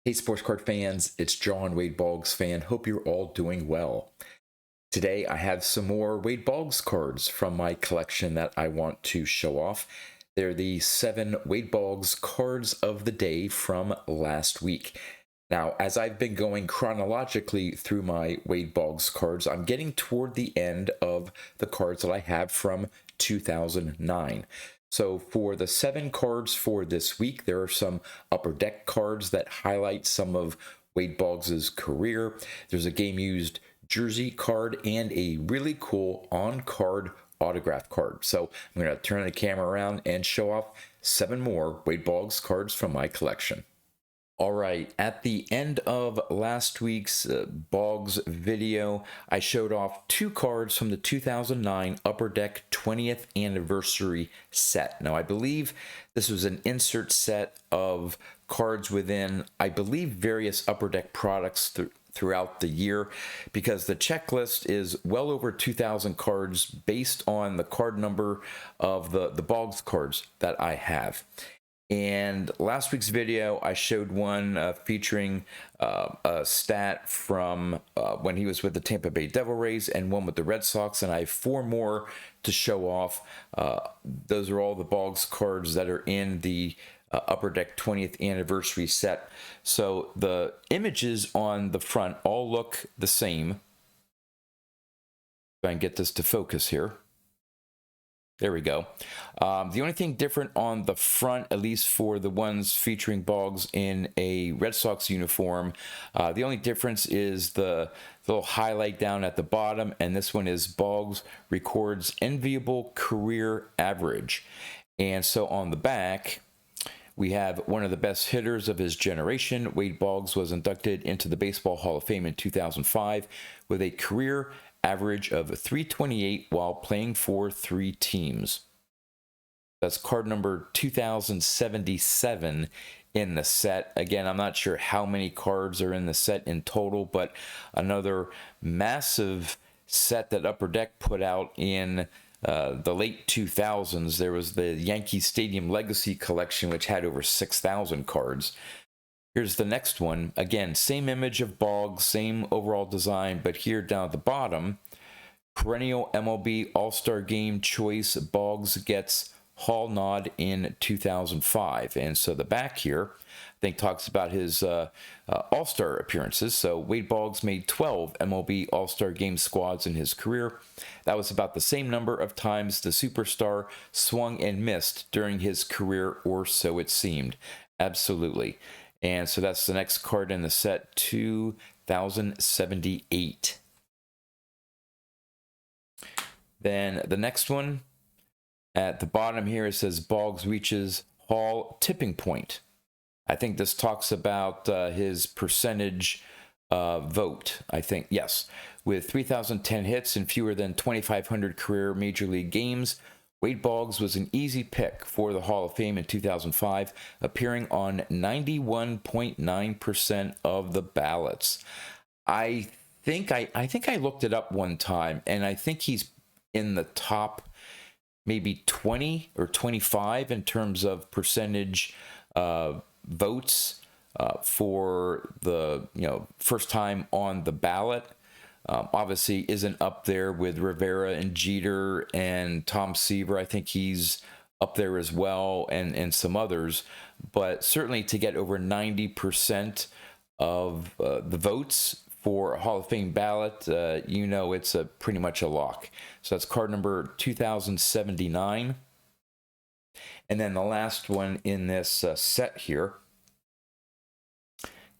Hey, sports card fans, it's John, Wade Boggs fan. Hope you're all doing well. Today, I have some more Wade Boggs cards from my collection that I want to show off. They're the 7 Wade Boggs cards of the day from last week. Now, as I've been going chronologically through my Wade Boggs cards, I'm getting toward the end of the cards that I have from 2009. So for the 7 cards for this week, there are some upper deck cards that highlight some of Wade Boggs' career. There's a game-used jersey card and a really cool on-card autograph card. So I'm going to turn the camera around and show off 7 more Wade Boggs cards from my collection. All right, at the end of last week's Boggs video, I showed off 2 cards from the 2009 Upper Deck 20th Anniversary set. Now, I believe this was an insert set of cards within, I believe, various Upper Deck products throughout the year, because the checklist is well over 2,000 cards based on the card number of the Boggs cards that I have. And last week's video, I showed one featuring a stat from when he was with the Tampa Bay Devil Rays and one with the Red Sox, and I have 4 more to show off. Those are all the Boggs cards that are in the Upper Deck 20th Anniversary set. So the images on the front all look the same. Try and get this to focus here. There we go. The only thing different on the front, at least for the ones featuring Boggs in a Red Sox uniform, the only difference is the little highlight down at the bottom, and this one is Boggs records enviable career average. And so on the back, we have one of the best hitters of his generation. Wade Boggs was inducted into the Baseball Hall of Fame in 2005 with a career average of .328 while playing for 3 teams. That's card number 2077 in the set. Again, I'm not sure how many cards are in the set in total, but another massive set that Upper Deck put out in the late 2000s. There was the Yankee Stadium Legacy Collection, which had over 6,000 cards. Here's the next one. Again, same image of Boggs, same overall design, but here down at the bottom, perennial MLB All-Star Game choice, Boggs gets Hall nod in 2005. And so the back here, I think, talks about his All-Star appearances. So Wade Boggs made 12 MLB All-Star Game squads in his career. That was about the same number of times the superstar swung and missed during his career, or so it seemed. Absolutely. And so that's the next card in the set, 2078. Then the next one, at the bottom here, it says Boggs reaches Hall tipping point. I think this talks about his percentage vote, I think. Yes. With 3,010 hits and fewer than 2,500 career Major League games, Wade Boggs was an easy pick for the Hall of Fame in 2005, appearing on 91.9% of the ballots. I think I looked it up one time, and I think he's in the top maybe 20 or 25 in terms of percentage votes for the first time on the ballot. Obviously isn't up there with Rivera and Jeter and Tom Seaver. I think he's up there as well, and some others. But certainly to get over 90% of the votes for a Hall of Fame ballot, it's pretty much a lock. So that's card number 2079. And then the last one in this set here,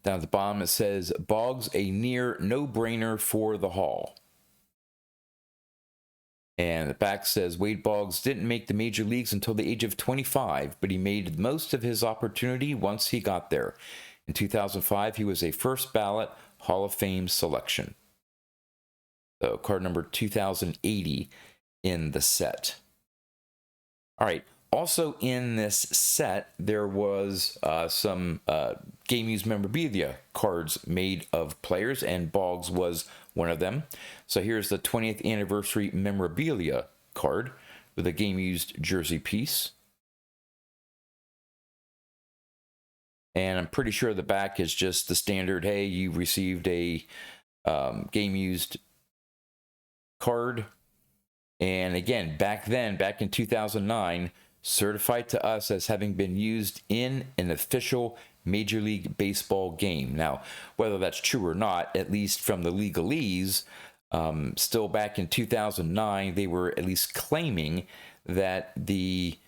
down at the bottom, it says, Boggs, a near no-brainer for the Hall. And the back says, Wade Boggs didn't make the major leagues until the age of 25, but he made most of his opportunity once he got there. In 2005, he was a first ballot Hall of Fame selection. So card number 2080 in the set. All right. Also in this set, there was some game-used memorabilia cards made of players, and Boggs was one of them. So here's the 20th Anniversary memorabilia card with a game-used jersey piece. And I'm pretty sure the back is just the standard, hey, you received a game used card. And again, back then, back in 2009, certified to us as having been used in an official Major League Baseball game. Now, whether that's true or not, at least from the legalese, still back in 2009, they were at least claiming that the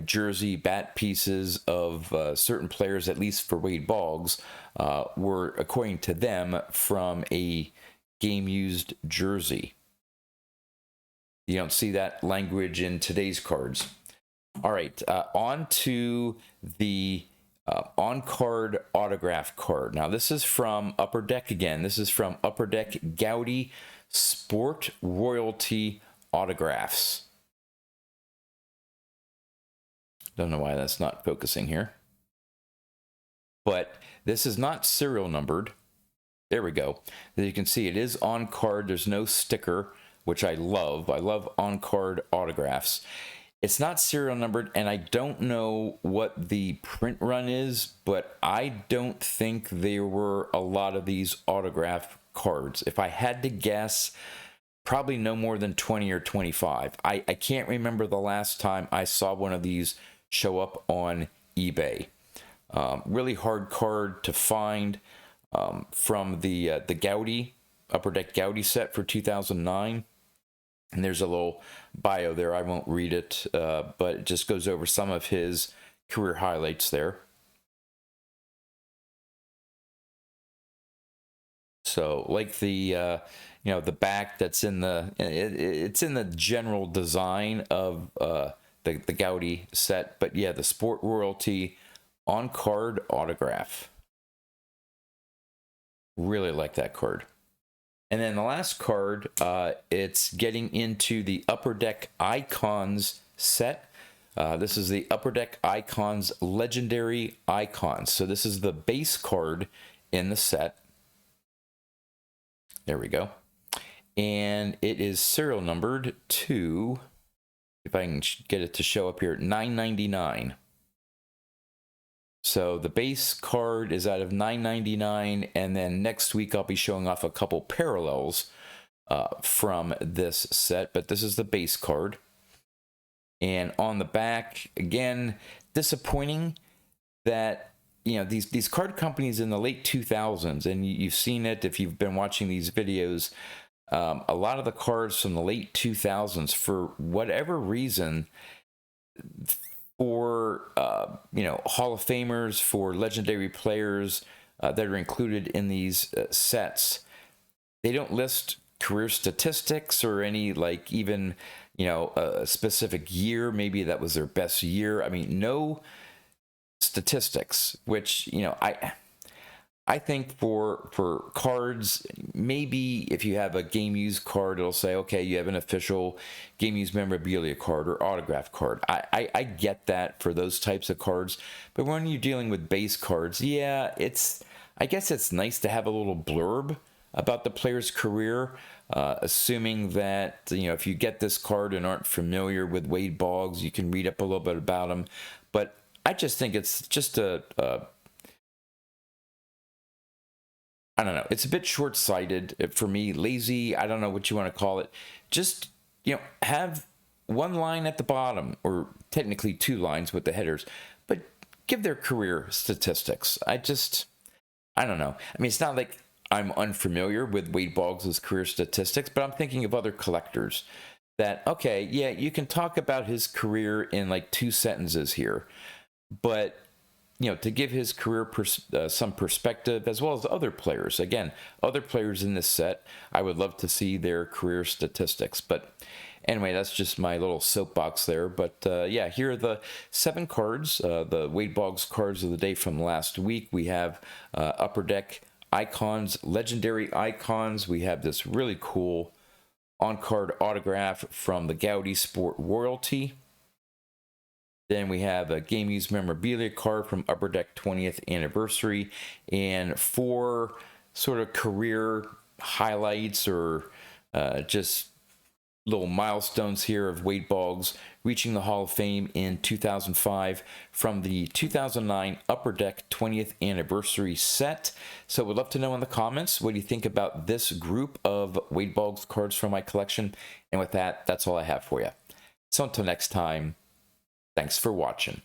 jersey bat pieces of certain players, at least for Wade Boggs, were, according to them, from a game-used jersey. You don't see that language in today's cards. All right, on to the on-card autograph card. Now, this is from Upper Deck again. This is from Upper Deck Gowdy Sport Royalty Autographs. Don't know why that's not focusing here. But this is not serial numbered. There we go. As you can see, it is on card. There's no sticker, which I love. I love on-card autographs. It's not serial numbered, and I don't know what the print run is, but I don't think there were a lot of these autograph cards. If I had to guess, probably no more than 20 or 25. I can't remember the last time I saw one of these show up on eBay. Really hard card to find from the Gowdy, Upper Deck Gowdy set for 2009. And there's a little bio there. I won't read it, but it just goes over some of his career highlights there. So, like the the back that's in it's in the general design of the Gowdy set, but yeah, the Sport Royalty on card autograph. Really like that card. And then the last card, it's getting into the Upper Deck Icons set. This is the Upper Deck Icons Legendary Icons. So this is the base card in the set. There we go. And it is serial numbered to, if I can get it to show up here, 999. So the base card is out of 999, and then next week I'll be showing off a couple parallels from this set, but this is the base card. And on the back, again, disappointing that these card companies in the late 2000s, and you've seen it if you've been watching these videos, a lot of the cards from the late 2000s, for whatever reason, for Hall of Famers, for legendary players that are included in these sets, they don't list career statistics or any even a specific year, maybe that was their best year. I mean, no statistics, which I think for cards, maybe if you have a game used card, it'll say, okay, you have an official game used memorabilia card or autograph card. I get that for those types of cards, but when you're dealing with base cards, yeah, I guess it's nice to have a little blurb about the player's career, assuming that if you get this card and aren't familiar with Wade Boggs, you can read up a little bit about him. But I just think it's just I don't know. It's a bit short-sighted for me, lazy. I don't know what you want to call it. Just, have one line at the bottom, or technically two lines with the headers, but give their career statistics. I don't know. I mean, it's not like I'm unfamiliar with Wade Boggs' career statistics, but I'm thinking of other collectors that, okay, yeah, you can talk about his career in 2 sentences here, but to give his career some perspective, as well as other players. Again, other players in this set, I would love to see their career statistics. But anyway, that's just my little soapbox there. But yeah, here are the 7 cards, the Wade Boggs cards of the day from last week. We have Upper Deck Icons, Legendary Icons. We have this really cool on-card autograph from the Gowdy Sport Royalty. Then we have a game used memorabilia card from Upper Deck 20th Anniversary, and 4 sort of career highlights or just little milestones here of Wade Boggs reaching the Hall of Fame in 2005 from the 2009 Upper Deck 20th anniversary set. So would love to know in the comments what you think about this group of Wade Boggs cards from my collection. And with that, that's all I have for you. So until next time, thanks for watching.